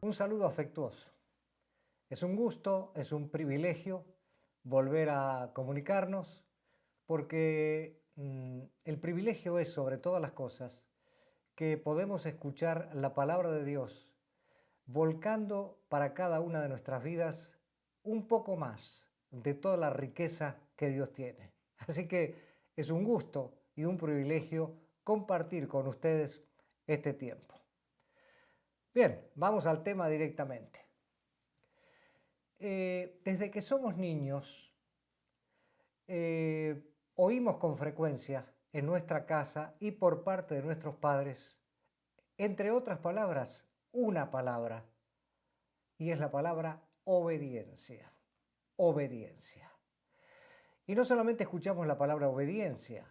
Un saludo afectuoso. Es un gusto, es un privilegio volver a comunicarnos porque el privilegio es, sobre todas las cosas, que podemos escuchar la palabra de Dios volcando para cada una de nuestras vidas un poco más de toda la riqueza que Dios tiene. Así que es un gusto y un privilegio compartir con ustedes este tiempo. Bien, vamos al tema directamente. Desde que somos niños, oímos con frecuencia en nuestra casa y por parte de nuestros padres, entre otras palabras, una palabra, y es la palabra obediencia. Obediencia. Y no solamente escuchamos la palabra obediencia,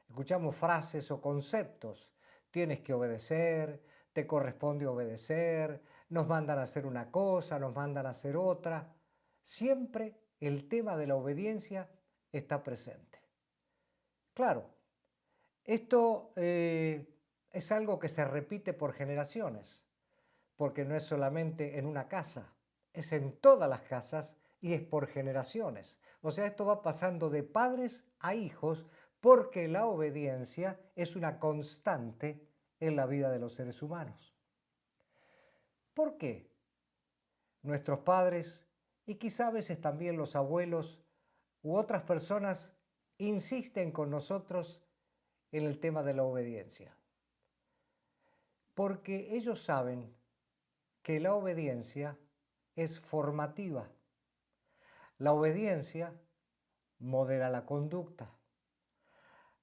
escuchamos frases o conceptos. Tienes que obedecer, te corresponde obedecer, nos mandan a hacer una cosa, nos mandan a hacer otra. Siempre el tema de la obediencia está presente. Claro, esto es algo que se repite por generaciones, porque no es solamente en una casa, es en todas las casas y es por generaciones. O sea, esto va pasando de padres a hijos porque la obediencia es una constante en la vida de los seres humanos. ¿Por qué? Nuestros padres y quizá a veces también los abuelos u otras personas insisten con nosotros en el tema de la obediencia. Porque ellos saben que la obediencia es formativa. La obediencia modera la conducta.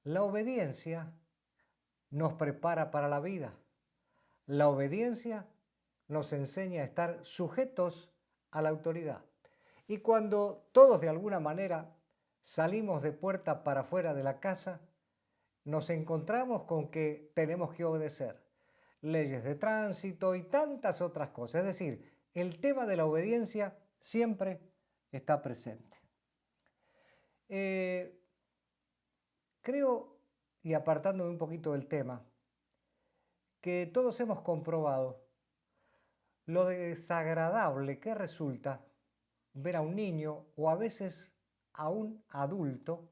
La obediencia nos prepara para la vida. La obediencia nos enseña a estar sujetos a la autoridad. Y cuando todos de alguna manera salimos de puerta para afuera de la casa, nos encontramos con que tenemos que obedecer leyes de tránsito y tantas otras cosas. Es decir, el tema de la obediencia siempre está presente. Creo, y apartándome un poquito del tema, que todos hemos comprobado lo desagradable que resulta ver a un niño o a veces a un adulto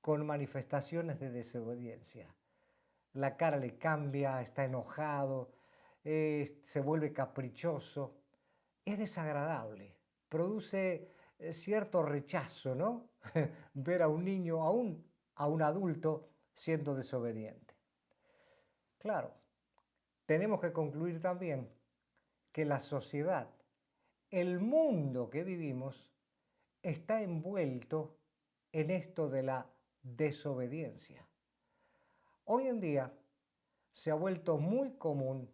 con manifestaciones de desobediencia. La cara le cambia, está enojado, se vuelve caprichoso. Es desagradable, produce cierto rechazo, ¿no? Ver a un niño, aún a un adulto, siendo desobediente. Claro, tenemos que concluir también que la sociedad, el mundo que vivimos, está envuelto en esto de la desobediencia. Hoy en día se ha vuelto muy común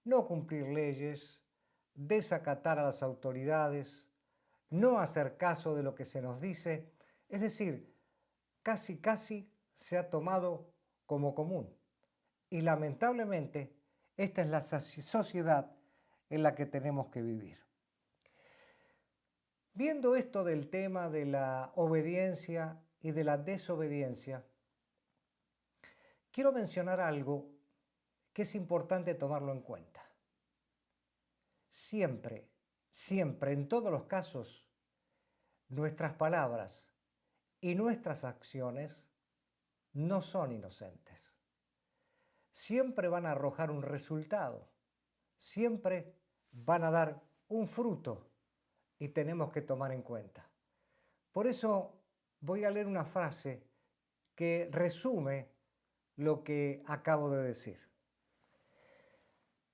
no cumplir leyes, desacatar a las autoridades, no hacer caso de lo que se nos dice, es decir, casi se ha tomado como común. Y lamentablemente, esta es la sociedad en la que tenemos que vivir. Viendo esto del tema de la obediencia y de la desobediencia, quiero mencionar algo que es importante tomarlo en cuenta. Siempre, en todos los casos, nuestras palabras y nuestras acciones no son inocentes. Siempre van a arrojar un resultado, siempre van a dar un fruto y tenemos que tomar en cuenta. Por eso voy a leer una frase que resume lo que acabo de decir.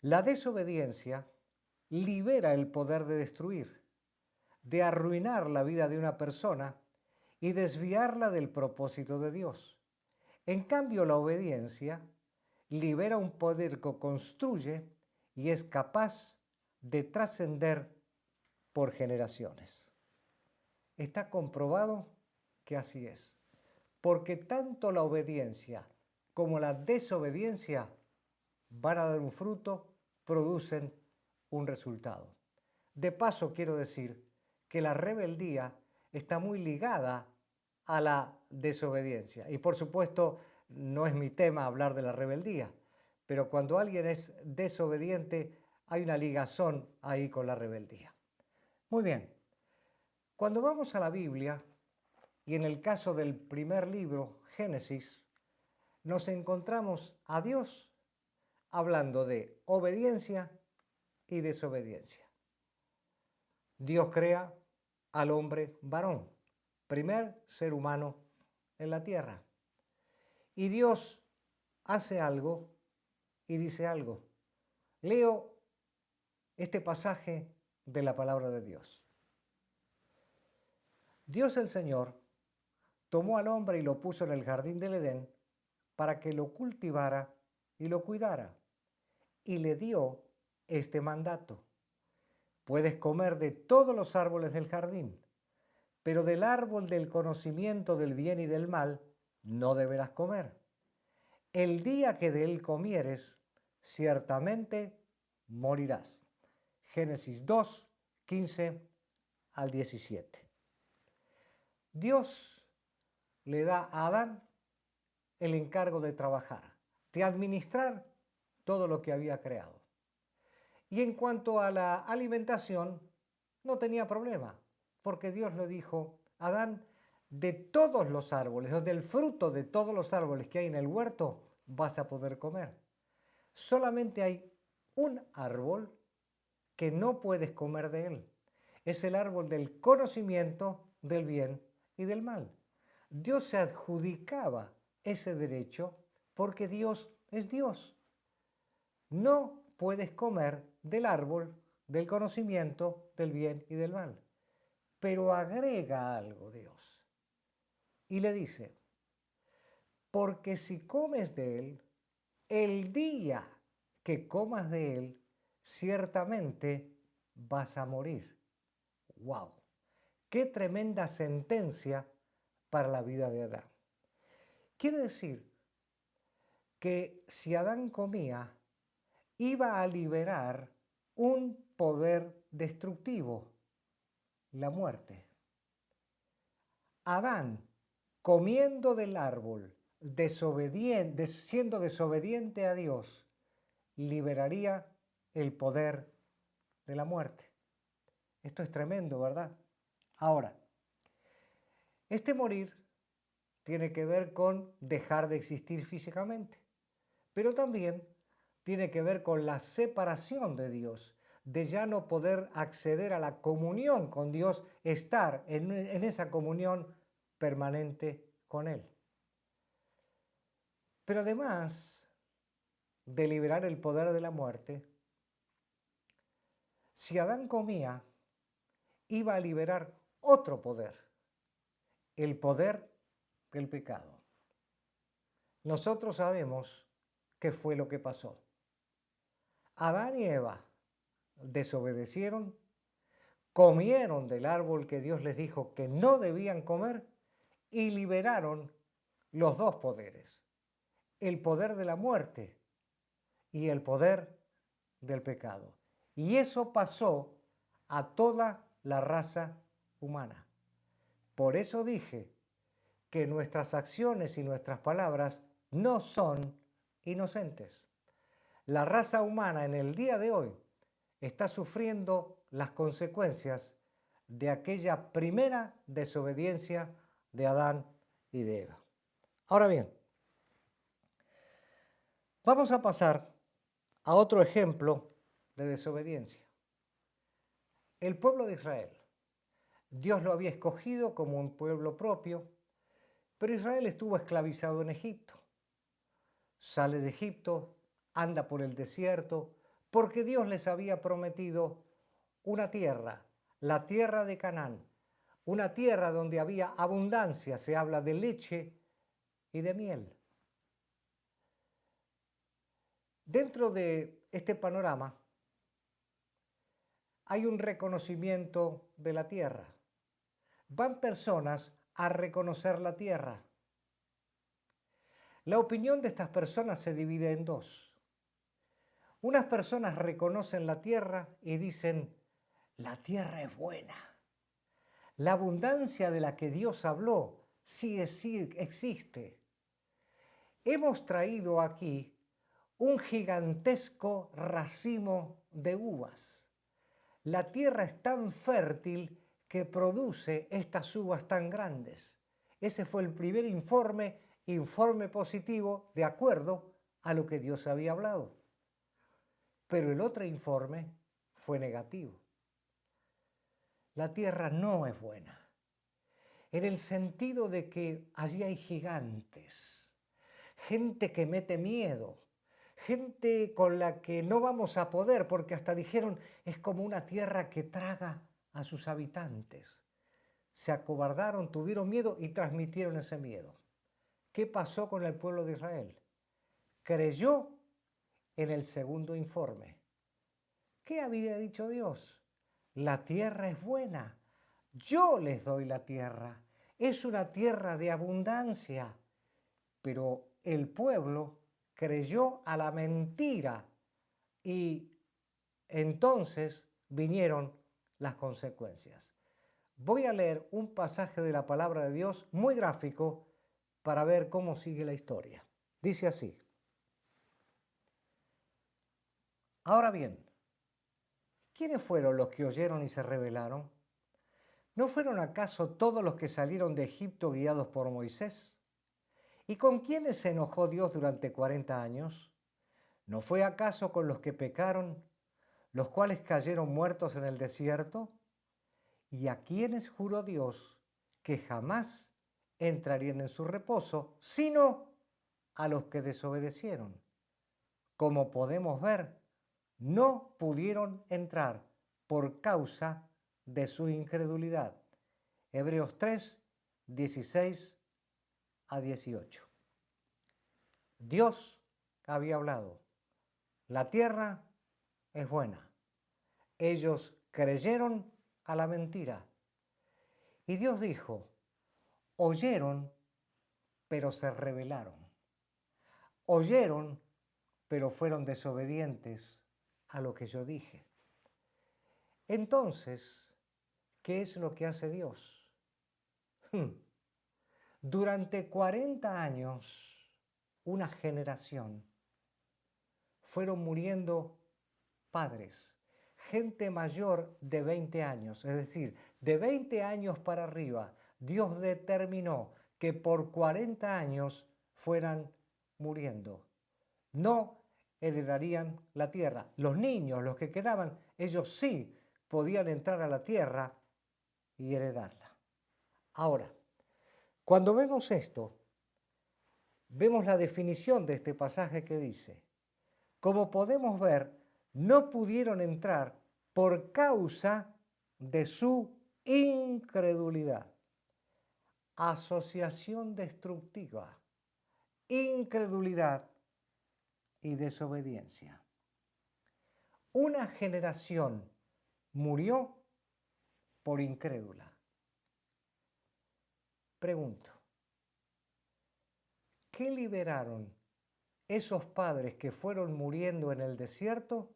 La desobediencia libera el poder de destruir, de arruinar la vida de una persona y desviarla del propósito de Dios. En cambio, la obediencia libera un poder que construye y es capaz de trascender por generaciones. Está comprobado que así es, porque tanto la obediencia como la desobediencia van a dar un fruto, producen un resultado. De paso, quiero decir que la rebeldía está muy ligada a la desobediencia. Y por supuesto, no es mi tema hablar de la rebeldía, pero cuando alguien es desobediente, hay una ligazón ahí con la rebeldía. Muy bien, cuando vamos a la Biblia, y en el caso del primer libro, Génesis, nos encontramos a Dios hablando de obediencia y desobediencia. Dios crea al hombre varón, primer ser humano en la tierra. Y Dios hace algo y dice algo. Leo este pasaje de la palabra de Dios. Dios el Señor tomó al hombre y lo puso en el jardín del Edén para que lo cultivara y lo cuidara. Y le dio este mandato: puedes comer de todos los árboles del jardín, pero del árbol del conocimiento del bien y del mal no deberás comer. El día que de él comieres, ciertamente morirás. Génesis 2, 15 al 17. Dios le da a Adán el encargo de trabajar, de administrar todo lo que había creado. Y en cuanto a la alimentación, no tenía problema, porque Dios le dijo: Adán, de todos los árboles, del fruto de todos los árboles que hay en el huerto, vas a poder comer. Solamente hay un árbol que no puedes comer de él. Es el árbol del conocimiento del bien y del mal. Dios se adjudicaba ese derecho porque Dios es Dios. No puedes comer del árbol del conocimiento del bien y del mal. Pero agrega algo Dios y le dice: porque si comes de él, el día que comas de él, ciertamente vas a morir. ¡Wow! ¡Qué tremenda sentencia para la vida de Adán! Quiere decir que si Adán comía, iba a liberar un poder destructivo, la muerte. Adán, comiendo del árbol, siendo desobediente a Dios, liberaría el poder de la muerte. Esto es tremendo, ¿verdad? Ahora, este morir tiene que ver con dejar de existir físicamente, pero también tiene que ver con la separación de Dios, de ya no poder acceder a la comunión con Dios, estar en esa comunión permanente con Él. Pero además de liberar el poder de la muerte, si Adán comía, iba a liberar otro poder, el poder del pecado. Nosotros sabemos qué fue lo que pasó. Adán y Eva desobedecieron, comieron del árbol que Dios les dijo que no debían comer y liberaron los dos poderes, el poder de la muerte y el poder del pecado. Y eso pasó a toda la raza humana. Por eso dije que nuestras acciones y nuestras palabras no son inocentes. La raza humana en el día de hoy está sufriendo las consecuencias de aquella primera desobediencia de Adán y de Eva. Ahora bien, vamos a pasar a otro ejemplo de desobediencia. El pueblo de Israel. Dios lo había escogido como un pueblo propio, pero Israel estuvo esclavizado en Egipto. Sale de Egipto, anda por el desierto, porque Dios les había prometido una tierra, la tierra de Canaán, una tierra donde había abundancia, se habla de leche y de miel. Dentro de este panorama hay un reconocimiento de la tierra. Van personas a reconocer la tierra. La opinión de estas personas se divide en dos. Unas personas reconocen la tierra y dicen: la tierra es buena. La abundancia de la que Dios habló sí existe. Hemos traído aquí un gigantesco racimo de uvas. La tierra es tan fértil que produce estas uvas tan grandes. Ese fue el primer informe positivo de acuerdo a lo que Dios había hablado. Pero el otro informe fue negativo. La tierra no es buena, en el sentido de que allí hay gigantes, gente que mete miedo, gente con la que no vamos a poder, porque hasta dijeron, es como una tierra que traga a sus habitantes. Se acobardaron, tuvieron miedo y transmitieron ese miedo. ¿Qué pasó con el pueblo de Israel? Creyó en el segundo informe. ¿Qué había dicho Dios? La tierra es buena. Yo les doy la tierra. Es una tierra de abundancia. Pero el pueblo creyó a la mentira y entonces vinieron las consecuencias. Voy a leer un pasaje de la palabra de Dios muy gráfico para ver cómo sigue la historia. Dice así. Ahora bien, ¿quiénes fueron los que oyeron y se rebelaron? ¿No fueron acaso todos los que salieron de Egipto guiados por Moisés? ¿Y con quiénes se enojó Dios durante 40 años? ¿No fue acaso con los que pecaron, los cuales cayeron muertos en el desierto? ¿Y a quiénes juró Dios que jamás entrarían en su reposo, sino a los que desobedecieron? Como podemos ver, no pudieron entrar por causa de su incredulidad. Hebreos 3, 16 a 18. Dios había hablado. La tierra es buena. Ellos creyeron a la mentira. Y Dios dijo, oyeron, pero se rebelaron. Oyeron, pero fueron desobedientes a lo que yo dije. Entonces, ¿qué es lo que hace Dios? Durante 40 años, una generación, fueron muriendo padres, gente mayor de 20 años, es decir, de 20 años para arriba, Dios determinó que por 40 años fueran muriendo. No heredarían la tierra. Los niños, los que quedaban, ellos sí podían entrar a la tierra y heredarla. Ahora, cuando vemos esto, vemos la definición de este pasaje que dice, como podemos ver, no pudieron entrar por causa de su incredulidad. Asociación destructiva, incredulidad y desobediencia. Una generación murió por incrédula. Pregunto, ¿qué liberaron esos padres que fueron muriendo en el desierto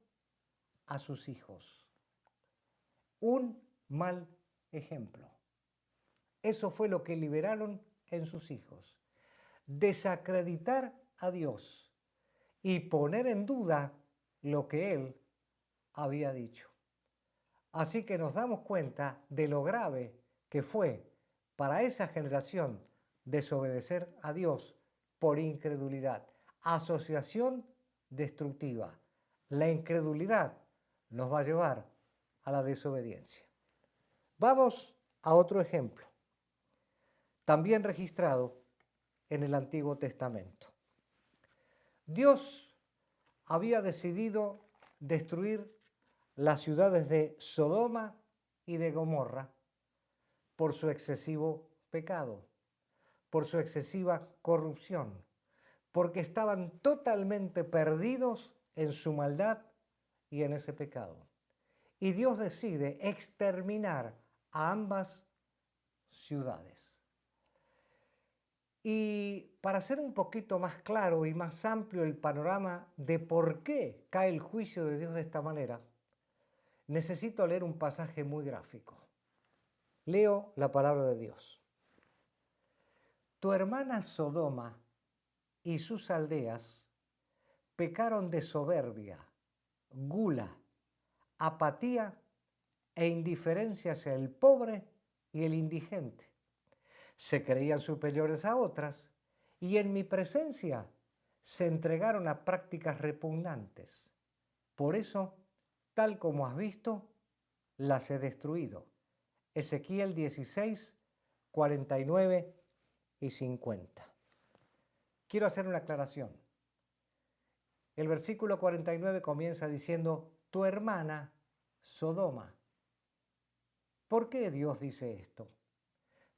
a sus hijos? Un mal ejemplo. Eso fue lo que liberaron en sus hijos. Desacreditar a Dios y poner en duda lo que Él había dicho. Así que nos damos cuenta de lo grave que fue para esa generación desobedecer a Dios por incredulidad. Asociación destructiva. La incredulidad nos va a llevar a la desobediencia. Vamos a otro ejemplo, también registrado en el Antiguo Testamento. Dios había decidido destruir las ciudades de Sodoma y de Gomorra por su excesivo pecado, por su excesiva corrupción, porque estaban totalmente perdidos en su maldad y en ese pecado. Y Dios decide exterminar a ambas ciudades. Y para hacer un poquito más claro y más amplio el panorama de por qué cae el juicio de Dios de esta manera, necesito leer un pasaje muy gráfico. Leo la palabra de Dios. Tu hermana Sodoma y sus aldeas pecaron de soberbia, gula, apatía e indiferencia hacia el pobre y el indigente. Se creían superiores a otras y en mi presencia se entregaron a prácticas repugnantes. Por eso, tal como has visto, las he destruido. Ezequiel 16, 49 y 50. Quiero hacer una aclaración. El versículo 49 comienza diciendo, tu hermana Sodoma. ¿Por qué Dios dice esto?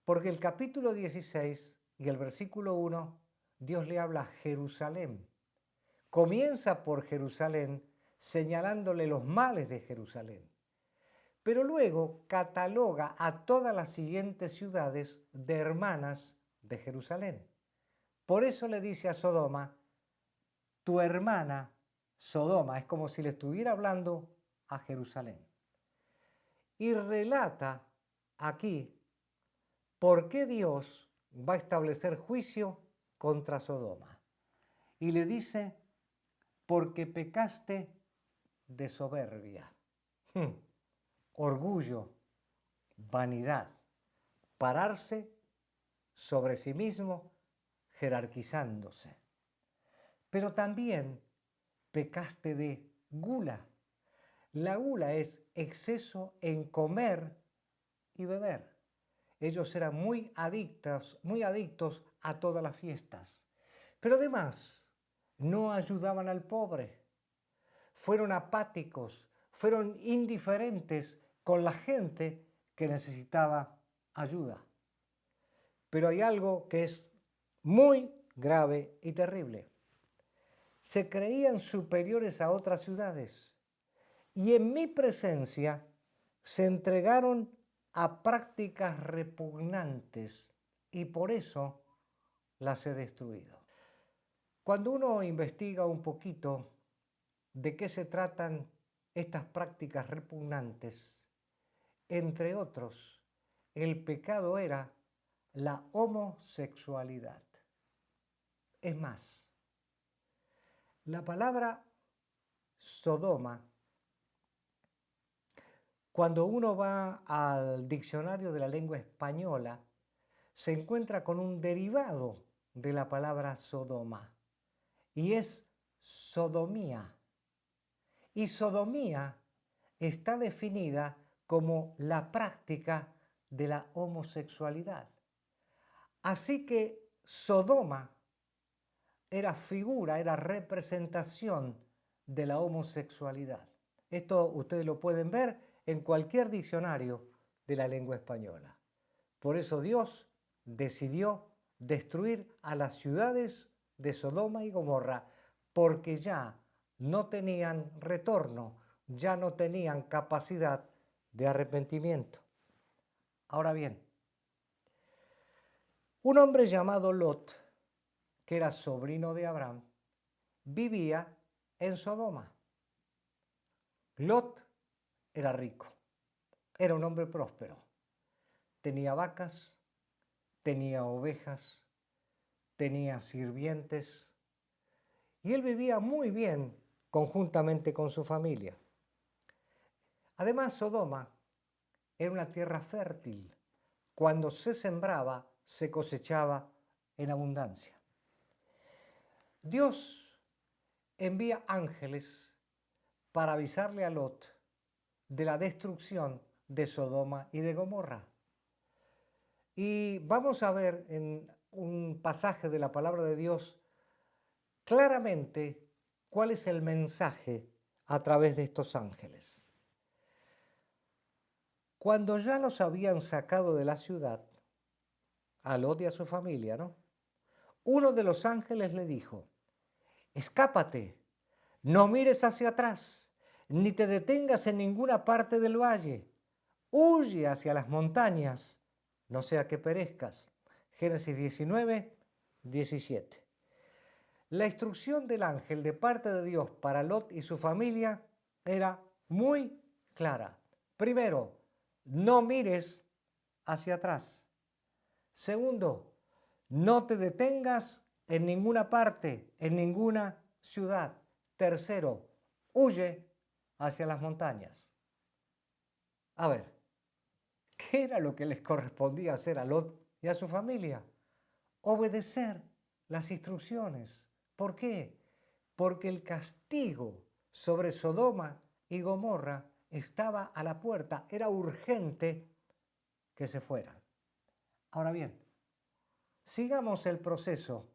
Porque el capítulo 16 y el versículo 1, Dios le habla a Jerusalén. Comienza por Jerusalén señalándole los males de Jerusalén. Pero luego cataloga a todas las siguientes ciudades de hermanas de Jerusalén. Por eso le dice a Sodoma, tu hermana Sodoma, es como si le estuviera hablando a Jerusalén. Y relata aquí por qué Dios va a establecer juicio contra Sodoma. Y le dice, porque pecaste de soberbia, orgullo, vanidad, pararse sobre sí mismo, jerarquizándose. Pero también pecaste de gula. La gula es exceso en comer y beber. Ellos eran muy adictos a todas las fiestas. Pero además, no ayudaban al pobre. Fueron apáticos, fueron indiferentes con la gente que necesitaba ayuda. Pero hay algo que es muy grave y terrible. Se creían superiores a otras ciudades y en mi presencia se entregaron a prácticas repugnantes y por eso las he destruido. Cuando uno investiga un poquito de qué se tratan estas prácticas repugnantes, entre otros, el pecado era la homosexualidad. Es más, la palabra Sodoma, cuando uno va al diccionario de la lengua española, se encuentra con un derivado de la palabra Sodoma y es sodomía. Y sodomía está definida como la práctica de la homosexualidad. Así que Sodoma era figura, era representación de la homosexualidad. Esto ustedes lo pueden ver en cualquier diccionario de la lengua española. Por eso Dios decidió destruir a las ciudades de Sodoma y Gomorra, porque ya no tenían retorno, ya no tenían capacidad de arrepentimiento. Ahora bien, un hombre llamado Lot, que era sobrino de Abraham, vivía en Sodoma. Lot era rico, era un hombre próspero, tenía vacas, tenía ovejas, tenía sirvientes y él vivía muy bien conjuntamente con su familia. Además, Sodoma era una tierra fértil. Cuando se sembraba, se cosechaba en abundancia. Dios envía ángeles para avisarle a Lot de la destrucción de Sodoma y de Gomorra. Y vamos a ver en un pasaje de la palabra de Dios claramente cuál es el mensaje a través de estos ángeles. Cuando ya los habían sacado de la ciudad, a Lot y a su familia, ¿no? Uno de los ángeles le dijo, escápate, no mires hacia atrás, ni te detengas en ninguna parte del valle, huye hacia las montañas, no sea que perezcas. Génesis 19, 17. La instrucción del ángel de parte de Dios para Lot y su familia era muy clara. Primero, no mires hacia atrás. Segundo, no te detengas en ninguna parte, en ninguna ciudad. Tercero, huye hacia las montañas. A ver, ¿qué era lo que les correspondía hacer a Lot y a su familia? Obedecer las instrucciones. ¿Por qué? Porque el castigo sobre Sodoma y Gomorra estaba a la puerta. Era urgente que se fueran. Ahora bien, sigamos el proceso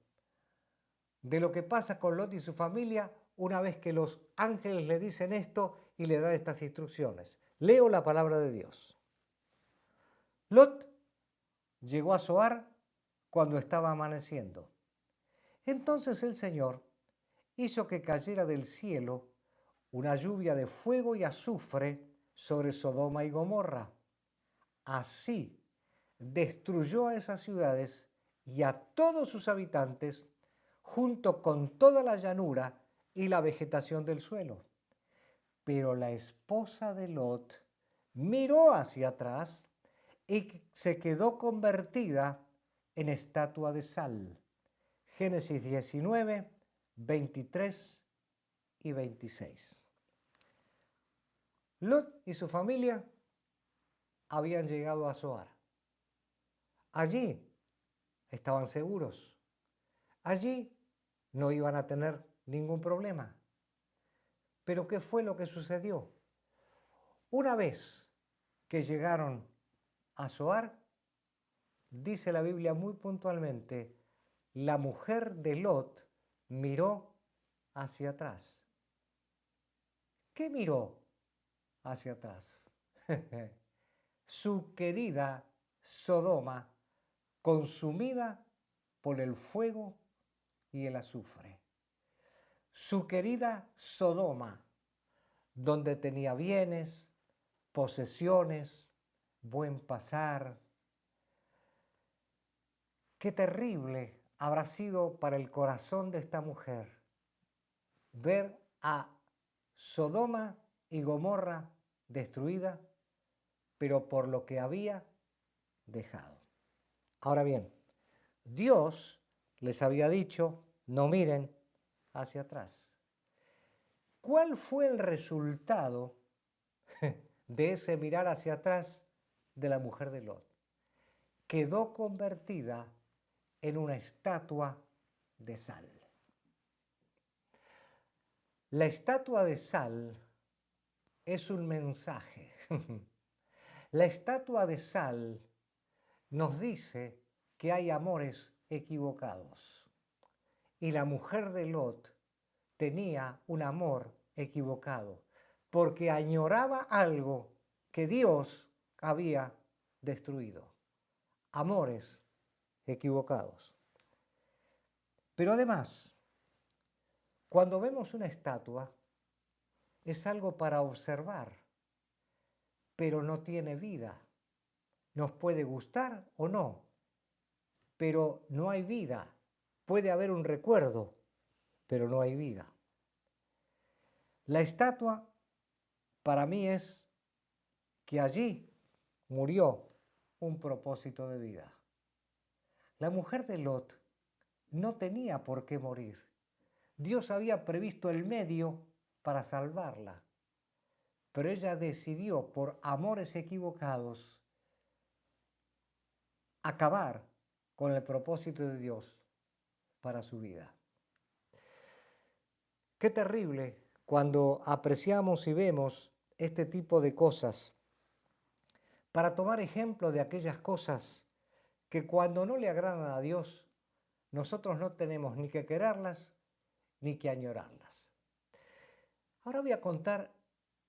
de lo que pasa con Lot y su familia una vez que los ángeles le dicen esto y le dan estas instrucciones. Leo la palabra de Dios. Lot llegó a Zoar cuando estaba amaneciendo. Entonces el Señor hizo que cayera del cielo una lluvia de fuego y azufre sobre Sodoma y Gomorra. Así destruyó a esas ciudades y a todos sus habitantes, junto con toda la llanura y la vegetación del suelo. Pero la esposa de Lot miró hacia atrás y se quedó convertida en estatua de sal. Génesis 19, 23 y 26. Lot y su familia habían llegado a Zoar. Allí estaban seguros. Allí no iban a tener ningún problema. Pero ¿qué fue lo que sucedió? Una vez que llegaron a Zoar, dice la Biblia muy puntualmente, la mujer de Lot miró hacia atrás. ¿Qué miró hacia atrás? Su querida Sodoma, consumida por el fuego y el azufre. Su querida Sodoma, donde tenía bienes, posesiones, buen pasar. Qué terrible habrá sido para el corazón de esta mujer ver a Sodoma y Gomorra destruida, pero por lo que había dejado. Ahora bien, Dios les había dicho, no miren hacia atrás. ¿Cuál fue el resultado de ese mirar hacia atrás de la mujer de Lot? Quedó convertida en una estatua de sal. La estatua de sal es un mensaje. La estatua de sal nos dice que hay amores equivocados. Y la mujer de Lot tenía un amor equivocado, porque añoraba algo que Dios había destruido. Amores equivocados. Pero además, cuando vemos una estatua, es algo para observar, pero no tiene vida. Nos puede gustar o no, pero no hay vida. Puede haber un recuerdo, pero no hay vida. La estatua para mí es que allí murió un propósito de vida. La mujer de Lot no tenía por qué morir. Dios había previsto el medio para salvarla, pero ella decidió por amores equivocados acabar con el propósito de Dios para su vida. Qué terrible cuando apreciamos y vemos este tipo de cosas, para tomar ejemplo de aquellas cosas que cuando no le agradan a Dios, nosotros no tenemos ni que quererlas ni que añorarlas. Ahora voy a contar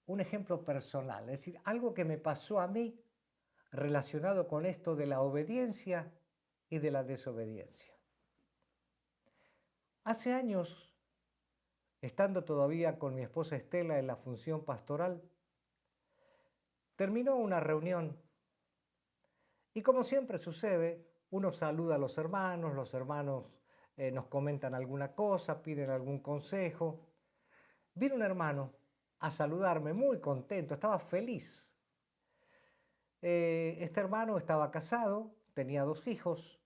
un ejemplo personal, es decir, algo que me pasó a mí relacionado con esto de la obediencia y de la desobediencia. Hace años, estando todavía con mi esposa Estela en la función pastoral, terminó una reunión y como siempre sucede, uno saluda a los hermanos nos comentan alguna cosa, piden algún consejo. Vino un hermano a saludarme muy contento, estaba feliz. Este hermano estaba casado, tenía 2 hijos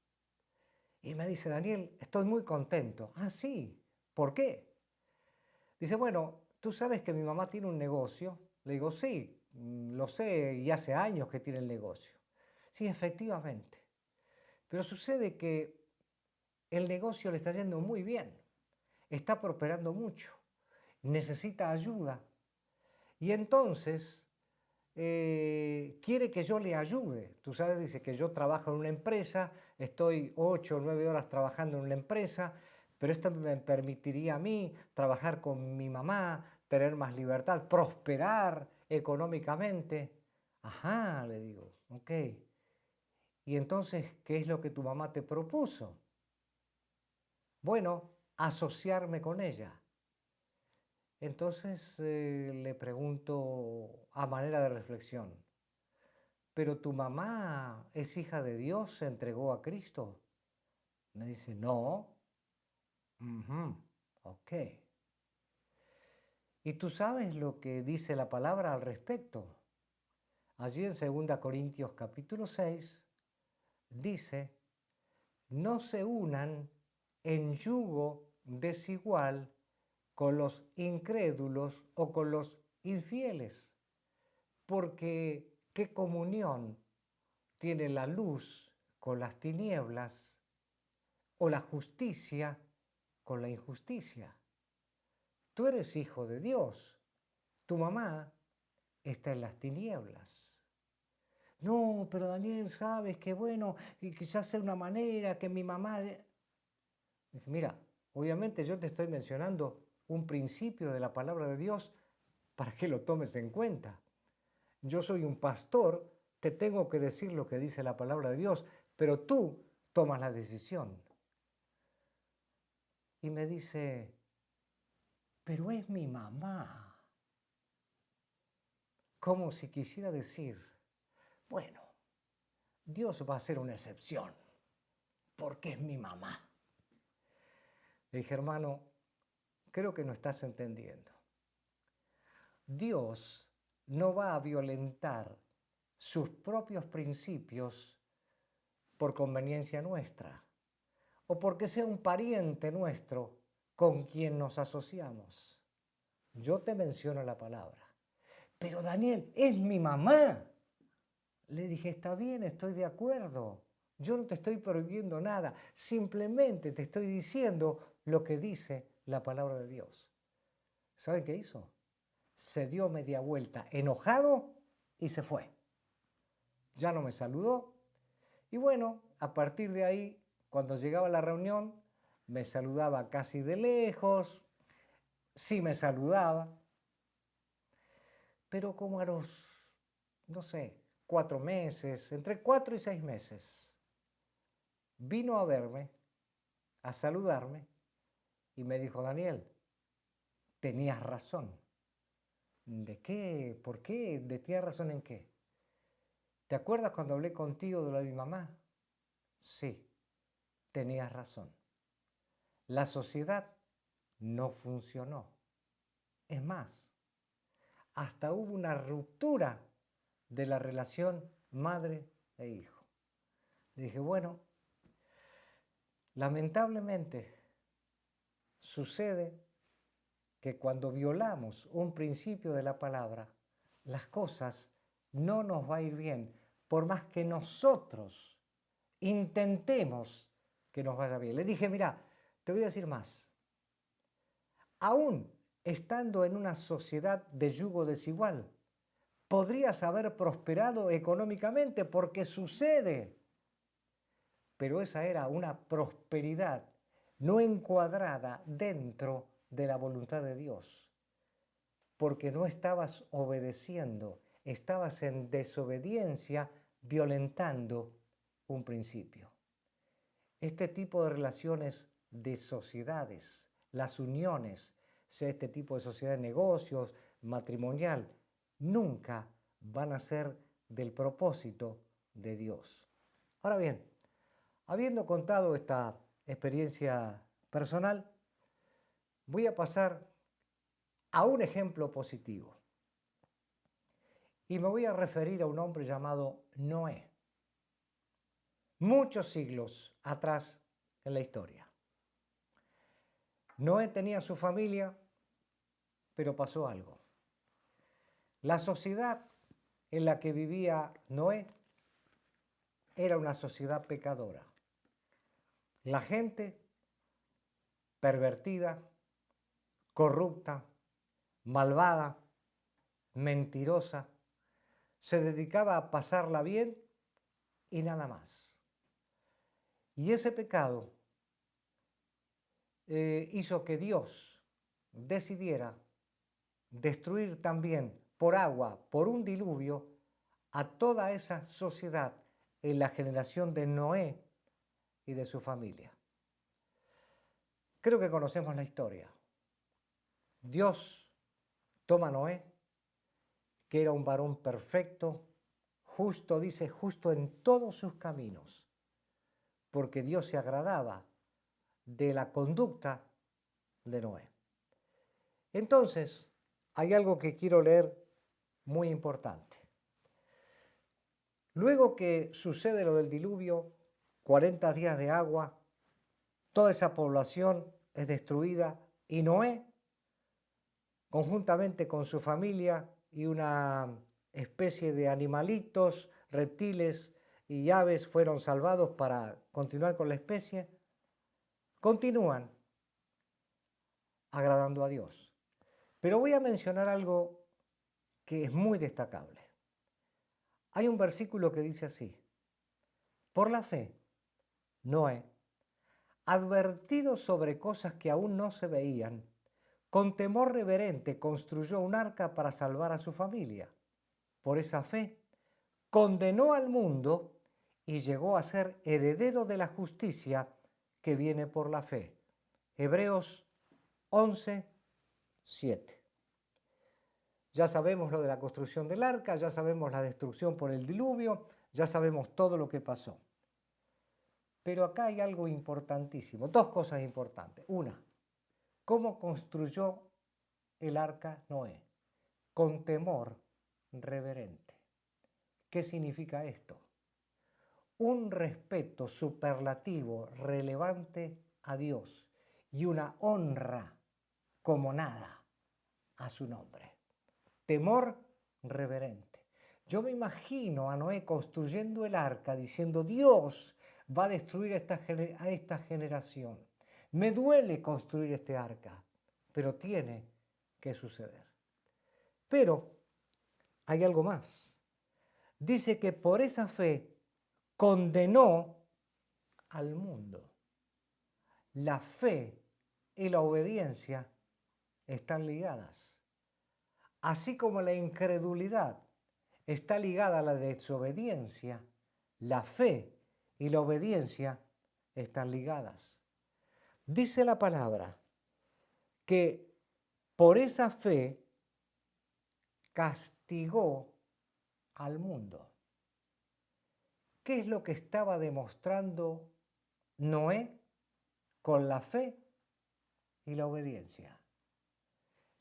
y me dice, Daniel, estoy muy contento. Ah, sí, ¿por qué? Dice, bueno, ¿tú sabes que mi mamá tiene un negocio? Le digo, sí, lo sé y hace años que tiene el negocio. Sí, efectivamente. Pero sucede que el negocio le está yendo muy bien, está prosperando mucho, necesita ayuda y entonces quiere que yo le ayude. Tú sabes, dice que yo trabajo en una empresa, estoy 8 o 9 horas trabajando en una empresa, pero esto me permitiría a mí trabajar con mi mamá, tener más libertad, prosperar económicamente. Ajá, le digo, ok. Y entonces, ¿qué es lo que tu mamá te propuso? Bueno, asociarme con ella. Entonces le pregunto a manera de reflexión, ¿pero tu mamá es hija de Dios, se entregó a Cristo? Me dice, no. Ujú, ok. ¿Y tú sabes lo que dice la palabra al respecto? Allí en 2 Corintios capítulo 6 dice, no se unan en yugo desigual con los incrédulos o con los infieles, porque ¿qué comunión tiene la luz con las tinieblas o la justicia con la injusticia? Tú eres hijo de Dios, tu mamá está en las tinieblas. No, pero Daniel, sabes que bueno, y quizás sea una manera que mi mamá... Mira, obviamente yo te estoy mencionando un principio de la palabra de Dios para que lo tomes en cuenta. Yo soy un pastor, te tengo que decir lo que dice la palabra de Dios, pero tú tomas la decisión. Y me dice, pero es mi mamá. Como si quisiera decir, bueno, Dios va a ser una excepción, porque es mi mamá. Le dije, hermano, creo que no estás entendiendo. Dios no va a violentar sus propios principios por conveniencia nuestra o porque sea un pariente nuestro con quien nos asociamos. Yo te menciono la palabra. Pero Daniel, es mi mamá. Le dije, está bien, estoy de acuerdo. Yo no te estoy prohibiendo nada. Simplemente te estoy diciendo lo que dice la palabra de Dios. ¿Saben qué hizo? Se dio media vuelta, enojado, y se fue. Ya no me saludó. Y bueno, a partir de ahí, cuando llegaba a la reunión, me saludaba casi de lejos, sí me saludaba, pero como a los, no sé, 4 meses, entre 4 y 6 meses, vino a verme, a saludarme, y me dijo, Daniel, tenías razón. ¿De qué? ¿Por qué? ¿De tenías razón en qué? ¿Te acuerdas cuando hablé contigo de lo de mi mamá? Sí, tenías razón. La sociedad no funcionó. Es más, hasta hubo una ruptura de la relación madre e hijo. Dije, bueno, lamentablemente sucede que cuando violamos un principio de la palabra, las cosas no nos va a ir bien, por más que nosotros intentemos que nos vaya bien. Le dije, mira, te voy a decir más. Aún estando en una sociedad de yugo desigual, podrías haber prosperado económicamente porque sucede. Pero esa era una prosperidad no encuadrada dentro de la voluntad de Dios, porque no estabas obedeciendo, estabas en desobediencia, violentando un principio. Este tipo de relaciones de sociedades, las uniones, sea este tipo de sociedad de negocios, matrimonial, nunca van a ser del propósito de Dios. Ahora bien, habiendo contado esta experiencia personal, voy a pasar a un ejemplo positivo. Y me voy a referir a un hombre llamado Noé, muchos siglos atrás en la historia. Noé tenía su familia, pero pasó algo. La sociedad en la que vivía Noé era una sociedad pecadora. La gente pervertida, corrupta, malvada, mentirosa, se dedicaba a pasarla bien y nada más. Y ese pecado hizo que Dios decidiera destruir también por agua, por un diluvio, a toda esa sociedad en la generación de Noé y de su familia. Creo que conocemos la historia. Dios toma a Noé, que era un varón perfecto, justo, dice, justo en todos sus caminos, porque Dios se agradaba de la conducta de Noé. Entonces, hay algo que quiero leer muy importante. Luego que sucede lo del diluvio, 40 días de agua, toda esa población es destruida y Noé, conjuntamente con su familia y una especie de animalitos, reptiles y aves fueron salvados para continuar con la especie, continúan agradando a Dios. Pero voy a mencionar algo que es muy destacable. Hay un versículo que dice así: por la fe, Noé, advertido sobre cosas que aún no se veían, con temor reverente construyó un arca para salvar a su familia. Por esa fe, condenó al mundo y llegó a ser heredero de la justicia que viene por la fe. Hebreos 11, 7. Ya sabemos lo de la construcción del arca, ya sabemos la destrucción por el diluvio, ya sabemos todo lo que pasó. Pero acá hay algo importantísimo, dos cosas importantes. Una, ¿cómo construyó el arca Noé? Con temor reverente. ¿Qué significa esto? Un respeto superlativo, relevante a Dios y una honra como nada a su nombre. Temor reverente. Yo me imagino a Noé construyendo el arca diciendo: Dios va a destruir a esta generación. Me duele construir este arca, pero tiene que suceder. Pero hay algo más. Dice que por esa fe condenó al mundo. La fe y la obediencia están ligadas. Así como la incredulidad está ligada a la desobediencia, la fe y la obediencia están ligadas. Dice la palabra que por esa fe castigó al mundo. ¿Qué es lo que estaba demostrando Noé con la fe y la obediencia?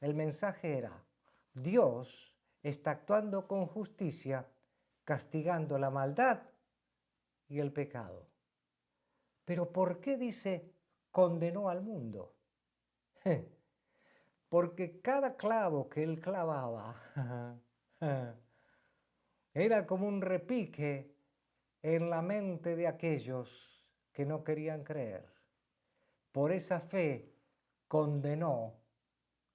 El mensaje era: Dios está actuando con justicia, castigando la maldad y el pecado. Pero ¿por qué dice condenó al mundo? Porque cada clavo que él clavaba era como un repique en la mente de aquellos que no querían creer. Por esa fe condenó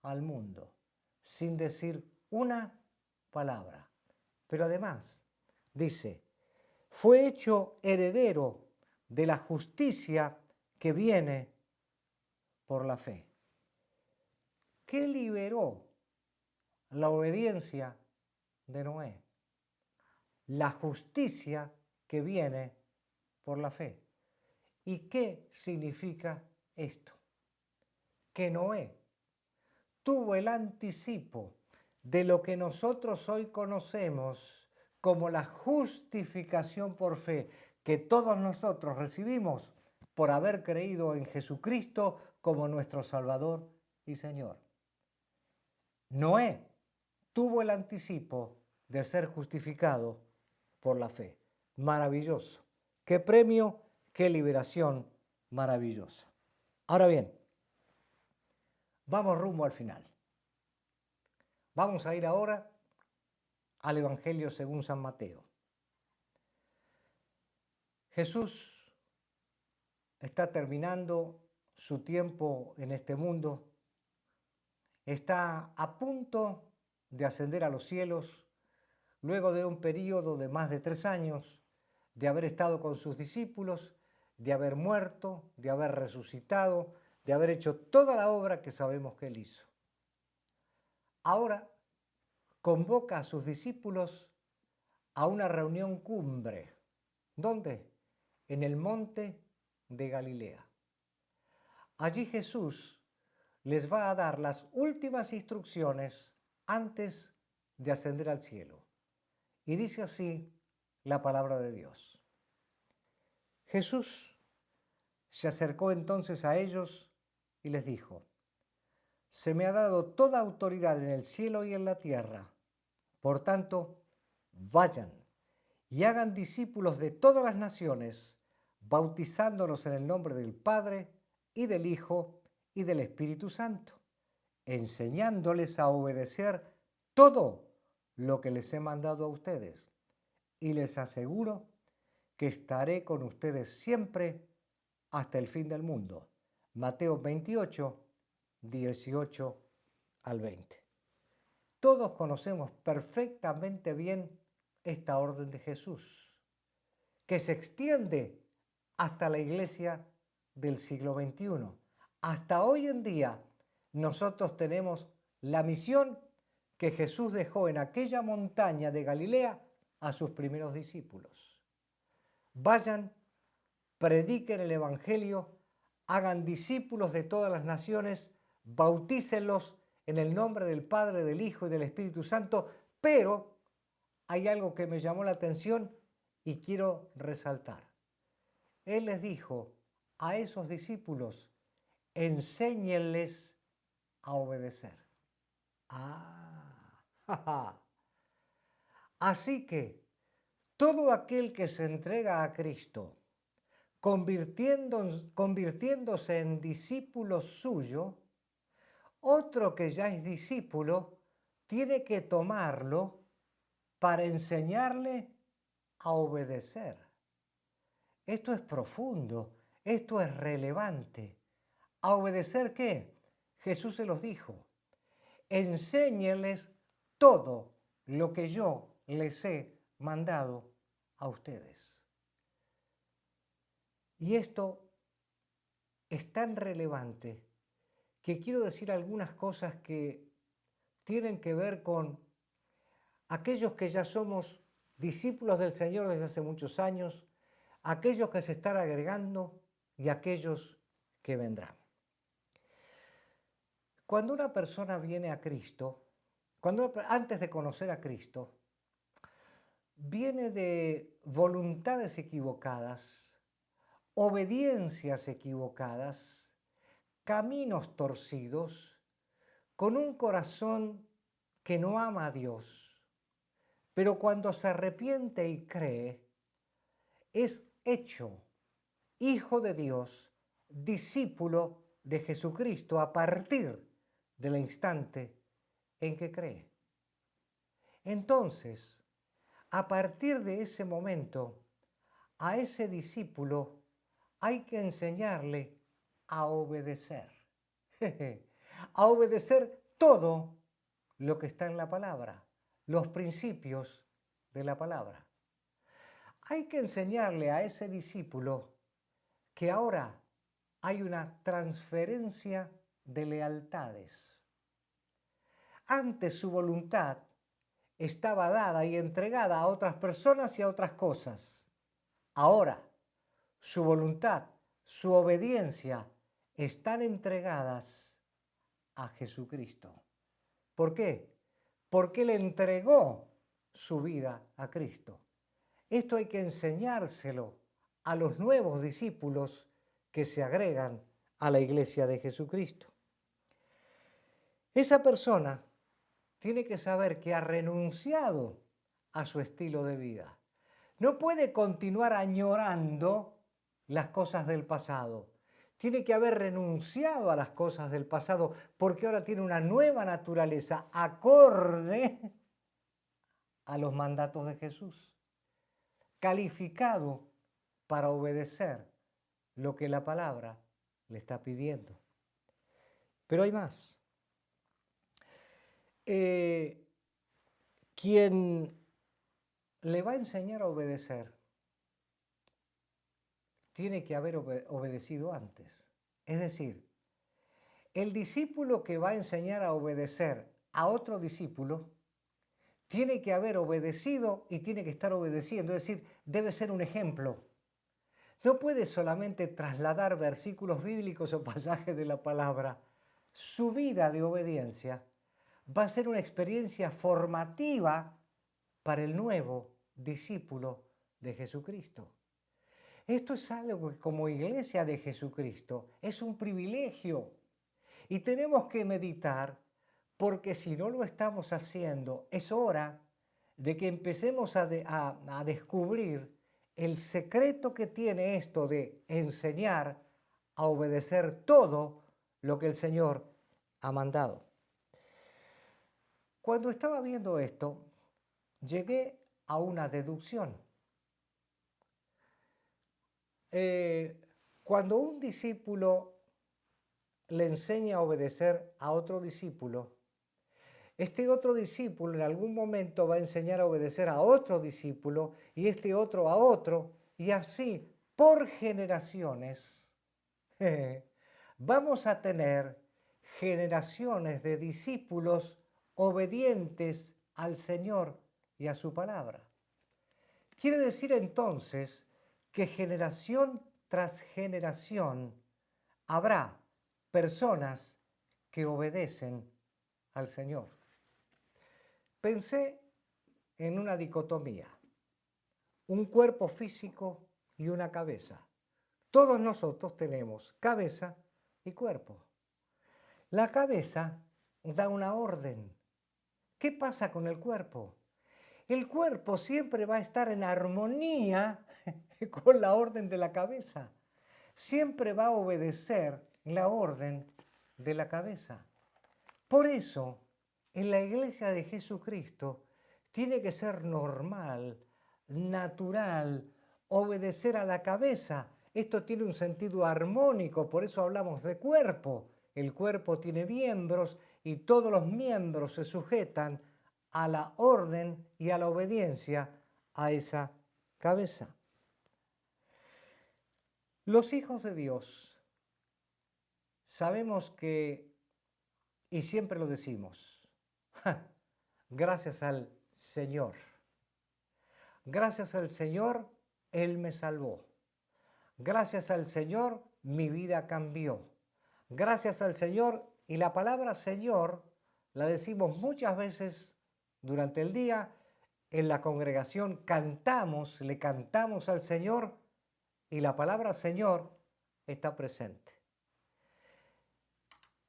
al mundo, sin decir una palabra. Pero además dice: fue hecho heredero de la justicia que viene por la fe. ¿Qué liberó la obediencia de Noé? La justicia que viene por la fe. ¿Y qué significa esto? Que Noé tuvo el anticipo de lo que nosotros hoy conocemos como la justificación por fe, que todos nosotros recibimos por haber creído en Jesucristo como nuestro Salvador y Señor. Noé tuvo el anticipo de ser justificado por la fe. Maravilloso. Qué premio, qué liberación maravillosa. Ahora bien, vamos rumbo al final. Vamos a ir ahora al Evangelio según San Mateo. Jesús está terminando su tiempo en este mundo, está a punto de ascender a los cielos, luego de un periodo de más de 3 años, de haber estado con sus discípulos, de haber muerto, de haber resucitado, de haber hecho toda la obra que sabemos que él hizo. Ahora convoca a sus discípulos a una reunión cumbre. ¿Dónde? En el monte de Galilea. Allí Jesús les va a dar las últimas instrucciones antes de ascender al cielo. Y dice así la palabra de Dios. Jesús se acercó entonces a ellos y les dijo: se me ha dado toda autoridad en el cielo y en la tierra. Por tanto, vayan y hagan discípulos de todas las naciones, bautizándolos en el nombre del Padre y del Hijo y del Espíritu Santo, enseñándoles a obedecer todo lo que les he mandado a ustedes. Y les aseguro que estaré con ustedes siempre hasta el fin del mundo. Mateo 28, 18 al 20. Todos conocemos perfectamente bien esta orden de Jesús, que se extiende hasta la iglesia del siglo XXI. Hasta hoy en día nosotros tenemos la misión que Jesús dejó en aquella montaña de Galilea a sus primeros discípulos. Vayan, prediquen el Evangelio, hagan discípulos de todas las naciones, bautícenlos en el nombre del Padre, del Hijo y del Espíritu Santo, pero hay algo que me llamó la atención y quiero resaltar. Él les dijo a esos discípulos: enséñenles a obedecer. Así que todo aquel que se entrega a Cristo, convirtiéndose en discípulo suyo, otro que ya es discípulo tiene que tomarlo para enseñarle a obedecer. Esto es profundo, esto es relevante. ¿A obedecer qué? Jesús se los dijo: enséñenles todo lo que yo les he mandado a ustedes. Y esto es tan relevante que quiero decir algunas cosas que tienen que ver con aquellos que ya somos discípulos del Señor desde hace muchos años, aquellos que se están agregando y aquellos que vendrán. Cuando una persona viene a Cristo, antes de conocer a Cristo, viene de voluntades equivocadas, obediencias equivocadas, caminos torcidos, con un corazón que no ama a Dios, pero cuando se arrepiente y cree, es hecho hijo de Dios, discípulo de Jesucristo a partir del instante en que cree. Entonces, a partir de ese momento, a ese discípulo hay que enseñarle a obedecer. A obedecer todo lo que está en la palabra, los principios de la palabra. Hay que enseñarle a ese discípulo que ahora hay una transferencia de lealtades. Antes su voluntad estaba dada y entregada a otras personas y a otras cosas. Ahora su voluntad, su obediencia están entregadas a Jesucristo. ¿Por qué? Porque Él entregó su vida a Cristo. Esto hay que enseñárselo a los nuevos discípulos que se agregan a la iglesia de Jesucristo. Esa persona tiene que saber que ha renunciado a su estilo de vida. No puede continuar añorando las cosas del pasado. tiene que haber renunciado a las cosas del pasado porque ahora tiene una nueva naturaleza acorde a los mandatos de Jesús, calificado para obedecer lo que la palabra le está pidiendo. Pero hay más. Quien le va a enseñar a obedecer tiene que haber obedecido antes. Es decir, el discípulo que va a enseñar a obedecer a otro discípulo tiene que haber obedecido y tiene que estar obedeciendo. Es decir, debe ser un ejemplo. No puede solamente trasladar versículos bíblicos o pasajes de la palabra. Su vida de obediencia va a ser una experiencia formativa para el nuevo discípulo de Jesucristo. Esto es algo que como iglesia de Jesucristo es un privilegio y tenemos que meditar porque si no lo estamos haciendo es hora de que empecemos a descubrir el secreto que tiene esto de enseñar a obedecer todo lo que el Señor ha mandado. Cuando estaba viendo esto, llegué a una deducción. Cuando un discípulo le enseña a obedecer a otro discípulo, este otro discípulo en algún momento va a enseñar a obedecer a otro discípulo y este otro a otro, y así por generaciones vamos a tener generaciones de discípulos obedientes al Señor y a su palabra. Quiere decir entonces que generación tras generación habrá personas que obedecen al Señor. Pensé en una dicotomía, un cuerpo físico y una cabeza. Todos nosotros tenemos cabeza y cuerpo. La cabeza da una orden. ¿Qué pasa con el cuerpo? El cuerpo siempre va a estar en armonía con la orden de la cabeza. Siempre va a obedecer la orden de la cabeza. Por eso, en la iglesia de Jesucristo tiene que ser normal, natural, obedecer a la cabeza. Esto tiene un sentido armónico, por eso hablamos de cuerpo. El cuerpo tiene miembros y todos los miembros se sujetan a la orden y a la obediencia a esa cabeza. Los hijos de Dios sabemos que, y siempre lo decimos, gracias al Señor. Gracias al Señor, Él me salvó. Gracias al Señor, mi vida cambió. Gracias al Señor, y la palabra Señor la decimos muchas veces durante el día, en la congregación cantamos, le cantamos al Señor y la palabra Señor está presente.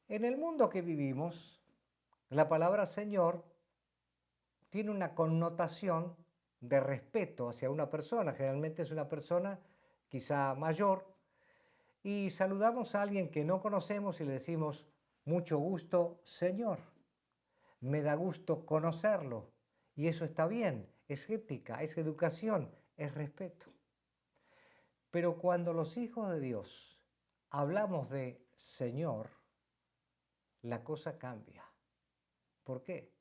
En el mundo que vivimos, la palabra Señor tiene una connotación de respeto hacia una persona, generalmente es una persona quizá mayor, y saludamos a alguien que no conocemos y le decimos, mucho gusto, Señor. Me da gusto conocerlo. Y eso está bien, es ética, es educación, es respeto. Pero cuando los hijos de Dios hablamos de Señor, la cosa cambia. ¿Por qué?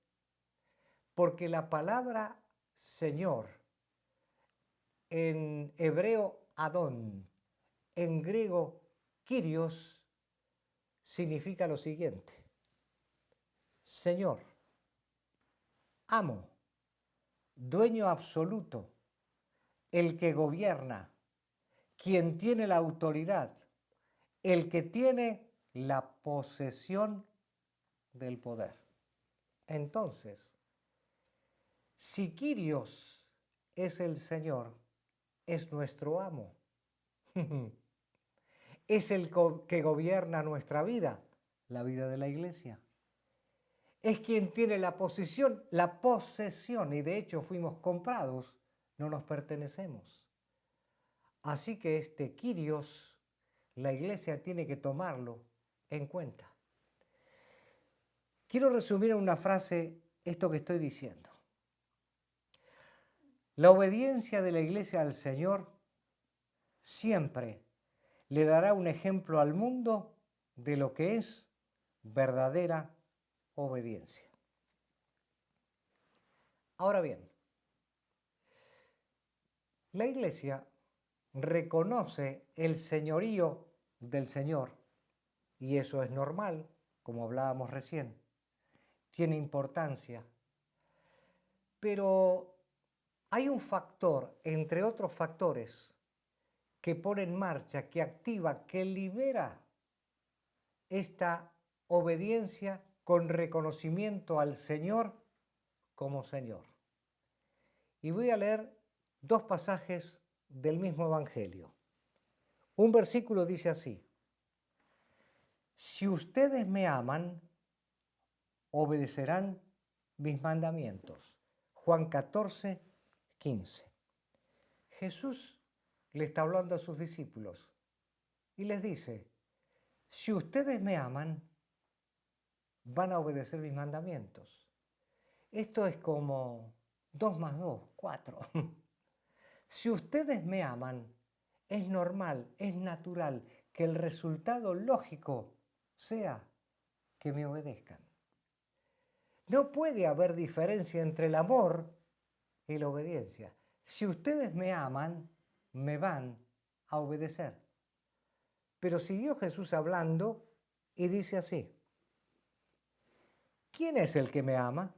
Porque la palabra Señor, en hebreo Adón, en griego Kyrios, significa lo siguiente: Señor, amo, dueño absoluto, el que gobierna, quien tiene la autoridad, el que tiene la posesión del poder. Entonces, si Kyrios es el Señor, es nuestro amo. Es el que gobierna nuestra vida, la vida de la iglesia. Es quien tiene la posesión, y de hecho fuimos comprados, no nos pertenecemos. Así que este Kyrios la iglesia tiene que tomarlo en cuenta. Quiero resumir en una frase esto que estoy diciendo. La obediencia de la iglesia al Señor siempre le dará un ejemplo al mundo de lo que es verdadera obediencia. Ahora bien, la iglesia reconoce el señorío del Señor, y eso es normal, como hablábamos recién, tiene importancia, pero hay un factor, entre otros factores, que pone en marcha, que activa, que libera esta obediencia con reconocimiento al Señor como Señor. Y voy a leer dos pasajes del mismo Evangelio. Un versículo dice así: si ustedes me aman, obedecerán mis mandamientos. Juan 14, 15. Jesús le está hablando a sus discípulos y les dice: si ustedes me aman, van a obedecer mis mandamientos. Esto es como 2 más 2, 4. Si ustedes me aman, es normal, es natural que el resultado lógico sea que me obedezcan. No puede haber diferencia entre el amor y la obediencia. Si ustedes me aman, me van a obedecer. Pero siguió Jesús hablando y dice así: ¿quién es el que me ama?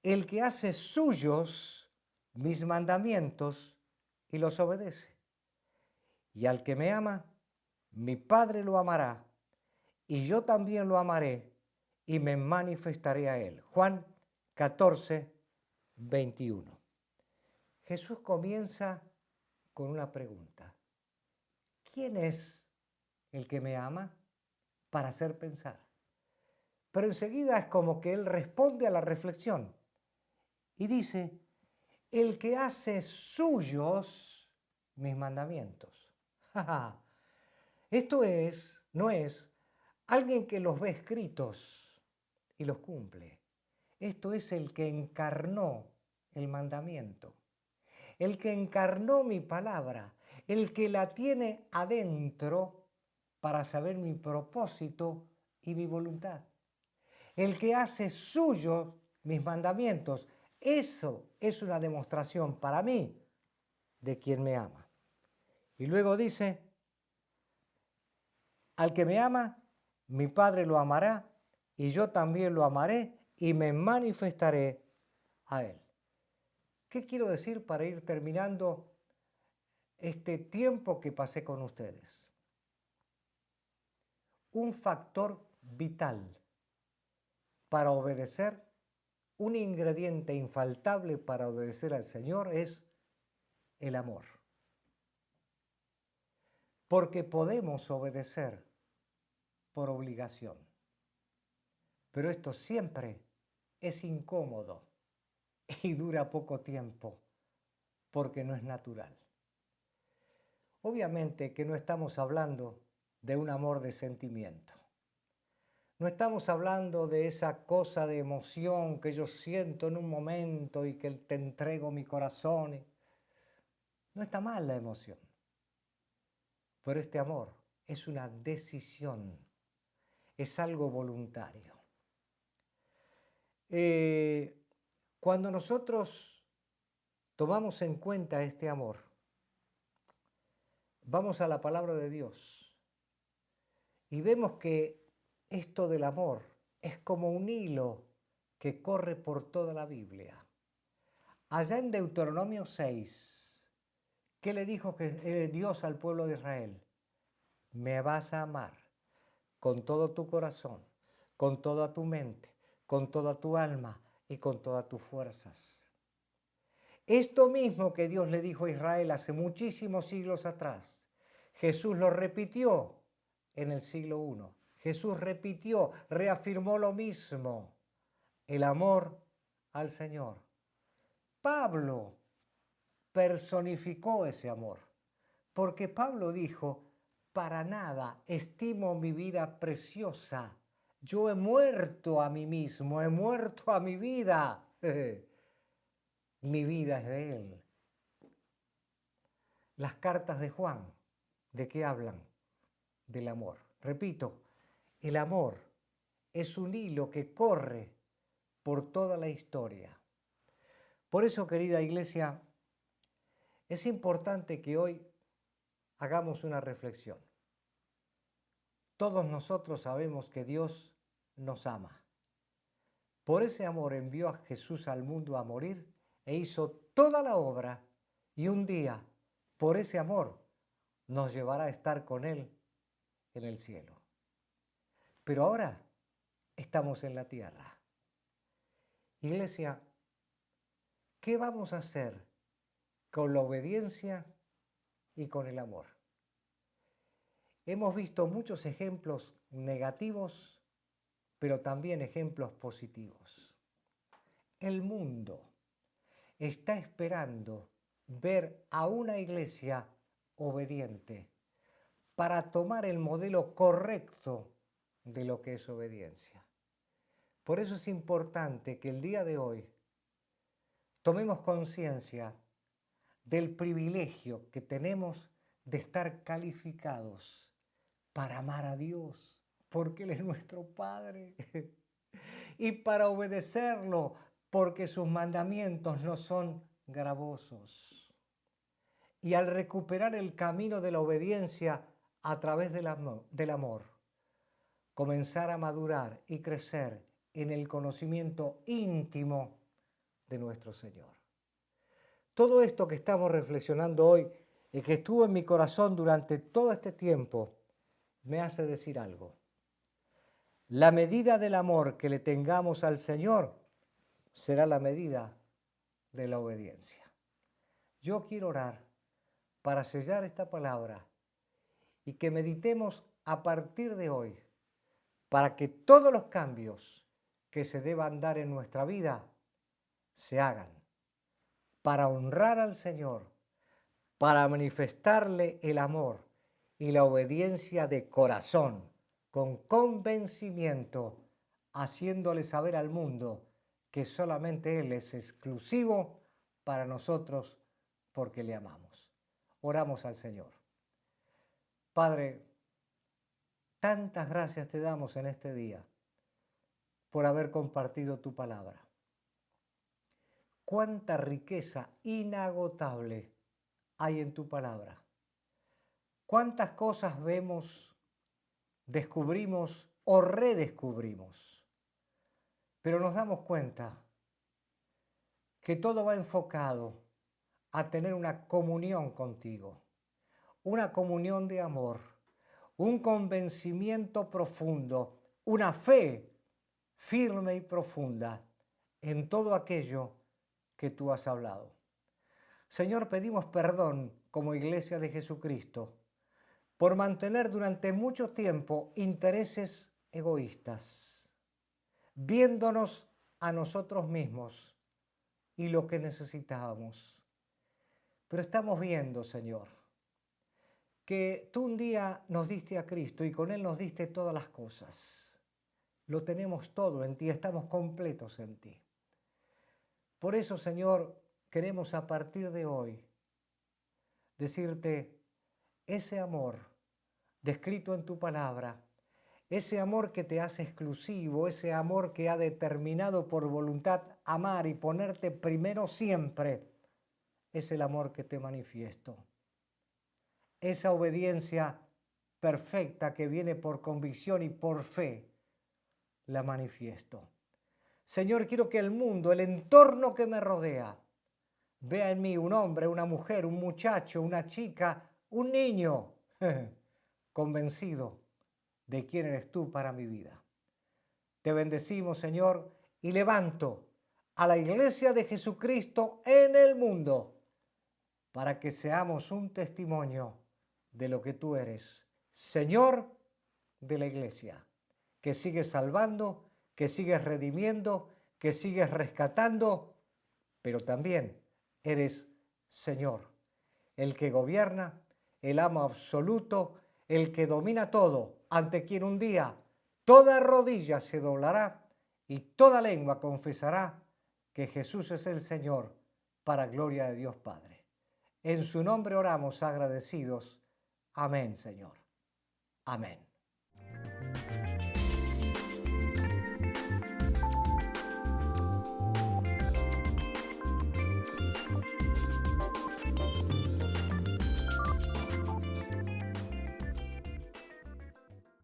El que hace suyos mis mandamientos y los obedece. Y al que me ama, mi Padre lo amará, y yo también lo amaré y me manifestaré a él. Juan 14, 21. Jesús comienza con una pregunta: ¿quién es el que me ama? Para hacer pensar. Pero enseguida es como que él responde a la reflexión y dice: el que hace suyos mis mandamientos. Esto no es alguien que los ve escritos y los cumple. Esto es el que encarnó el mandamiento, el que encarnó mi palabra, el que la tiene adentro para saber mi propósito y mi voluntad, el que hace suyos mis mandamientos. Eso es una demostración para mí de quien me ama. Y luego dice: al que me ama, mi Padre lo amará, y yo también lo amaré y me manifestaré a él. ¿Qué quiero decir para ir terminando este tiempo que pasé con ustedes? Un factor vital para obedecer, un ingrediente infaltable para obedecer al Señor es el amor. Porque podemos obedecer por obligación, pero esto siempre es incómodo y dura poco tiempo porque no es natural. Obviamente que no estamos hablando de un amor de sentimiento. No estamos hablando de esa cosa de emoción que yo siento en un momento y que te entrego mi corazón. No está mal la emoción, pero este amor es una decisión, es algo voluntario. Cuando nosotros tomamos en cuenta este amor, vamos a la palabra de Dios y vemos que esto del amor es como un hilo que corre por toda la Biblia. Allá en Deuteronomio 6, ¿qué le dijo Dios al pueblo de Israel? Me vas a amar con todo tu corazón, con toda tu mente, con toda tu alma y con todas tus fuerzas. Esto mismo que Dios le dijo a Israel hace muchísimos siglos atrás, Jesús lo repitió en el siglo I. Jesús repitió, reafirmó lo mismo, el amor al Señor. Pablo personificó ese amor, porque Pablo dijo: para nada estimo mi vida preciosa. Yo he muerto a mí mismo, he muerto a mi vida. Mi vida es de Él. Las cartas de Juan, ¿de qué hablan? Del amor. Repito, el amor es un hilo que corre por toda la historia. Por eso, querida iglesia, es importante que hoy hagamos una reflexión. Todos nosotros sabemos que Dios nos ama. Por ese amor envió a Jesús al mundo a morir e hizo toda la obra, y un día, por ese amor, nos llevará a estar con Él en el cielo. Pero ahora estamos en la tierra. Iglesia, ¿qué vamos a hacer con la obediencia y con el amor? Hemos visto muchos ejemplos negativos, pero también ejemplos positivos. El mundo está esperando ver a una iglesia obediente para tomar el modelo correcto de lo que es obediencia. Por eso es importante que el día de hoy tomemos conciencia del privilegio que tenemos de estar calificados para amar a Dios, porque Él es nuestro Padre, y para obedecerlo, porque sus mandamientos no son gravosos. Y al recuperar el camino de la obediencia a través del amor, comenzar a madurar y crecer en el conocimiento íntimo de nuestro Señor. Todo esto que estamos reflexionando hoy y que estuvo en mi corazón durante todo este tiempo, me hace decir algo. La medida del amor que le tengamos al Señor será la medida de la obediencia. Yo quiero orar para sellar esta palabra y que meditemos a partir de hoy para que todos los cambios que se deban dar en nuestra vida se hagan para honrar al Señor, para manifestarle el amor y la obediencia de corazón, con convencimiento, haciéndole saber al mundo que solamente Él es exclusivo para nosotros porque le amamos. Oramos al Señor. Padre, tantas gracias te damos en este día por haber compartido tu palabra. Cuánta riqueza inagotable hay en tu palabra. Cuántas cosas vemos, descubrimos o redescubrimos. Pero nos damos cuenta que todo va enfocado a tener una comunión contigo, una comunión de amor, un convencimiento profundo, una fe firme y profunda en todo aquello que tú has hablado. Señor, pedimos perdón como Iglesia de Jesucristo por mantener durante mucho tiempo intereses egoístas, viéndonos a nosotros mismos y lo que necesitábamos. Pero estamos viendo, Señor, que tú un día nos diste a Cristo y con Él nos diste todas las cosas. Lo tenemos todo en ti, estamos completos en ti. Por eso, Señor, queremos a partir de hoy decirte ese amor descrito en tu palabra, ese amor que te hace exclusivo, ese amor que ha determinado por voluntad amar y ponerte primero siempre, es el amor que te manifiesto. Esa obediencia perfecta que viene por convicción y por fe, la manifiesto. Señor, quiero que el mundo, el entorno que me rodea, vea en mí un hombre, una mujer, un muchacho, una chica, un niño, convencido de quién eres tú para mi vida. Te bendecimos, Señor, y levanto a la Iglesia de Jesucristo en el mundo para que seamos un testimonio de lo que tú eres, Señor de la Iglesia, que sigues salvando, que sigues redimiendo, que sigues rescatando, pero también eres Señor, el que gobierna, el amo absoluto, el que domina todo, ante quien un día toda rodilla se doblará y toda lengua confesará que Jesús es el Señor, para gloria de Dios Padre. En su nombre oramos agradecidos. Amén, Señor. Amén.